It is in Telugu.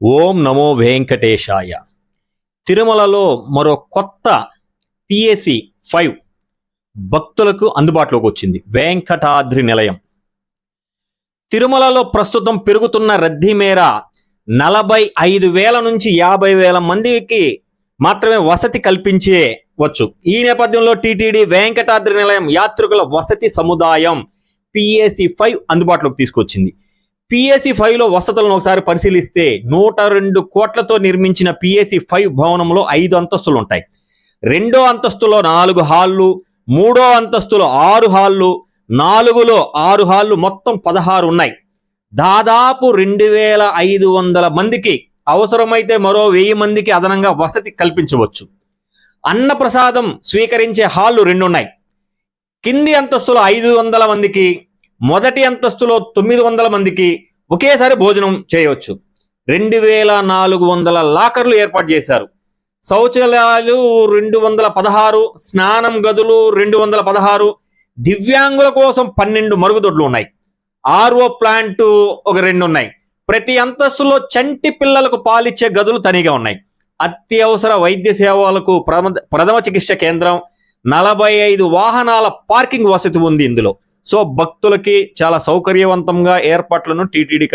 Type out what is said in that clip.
ఓం నమో వెంకటేశాయ. తిరుమలలో మరో కొత్త పిఎసి 5 భక్తులకు అందుబాటులోకి వచ్చింది. వెంకటాద్రి నిలయం. తిరుమలలో ప్రస్తుతం పెరుగుతున్న రద్దీ మేర 45,000 నుంచి 50,000 మందికి మాత్రమే వసతి కల్పించవచ్చు. ఈ నేపథ్యంలో టీటీడీ వెంకటాద్రి నిలయం యాత్రికుల వసతి సముదాయం పిఎసి 5 అందుబాటులోకి తీసుకొచ్చింది. పిఎసి 5లో వసతులను ఒకసారి పరిశీలిస్తే 102 కోట్లతో నిర్మించిన పిఎసి 5 భవనంలో 5 అంతస్తులు ఉంటాయి. రెండో అంతస్తులో 4 హాళ్లు, మూడో అంతస్తులో 6 హాళ్లు, 4లో 6 హాళ్లు, మొత్తం 16 ఉన్నాయి. దాదాపు 2,500 మందికి, అవసరమైతే మరో 1000 మందికి అదనంగా వసతి కల్పించవచ్చు. అన్నప్రసాదం స్వీకరించే హాళ్లు 2 ఉన్నాయి. కింది అంతస్తులో 500 మందికి, మొదటి అంతస్తులో 900 మందికి ఒకేసారి భోజనం చేయవచ్చు. 2,400 లాకర్లు ఏర్పాటు చేశారు. శౌచాలయాలు 216, స్నానం గదులు 216, దివ్యాంగుల కోసం 12 మరుగుదొడ్లు ఉన్నాయి. ఆర్ఓ ప్లాంట్ ఒక 2 ఉన్నాయి. ప్రతి అంతస్తులో చంటి పిల్లలకు పాలిచ్చే గదులు తనిగా ఉన్నాయి. అత్యవసర వైద్య సేవలకు ప్రథమ చికిత్స కేంద్రం, 45 వాహనాల పార్కింగ్ వసతి ఉంది ఇందులో. సో భక్తులకి చాలా సౌకర్యవంతంగా ఏర్పాట్లను టీటీడీ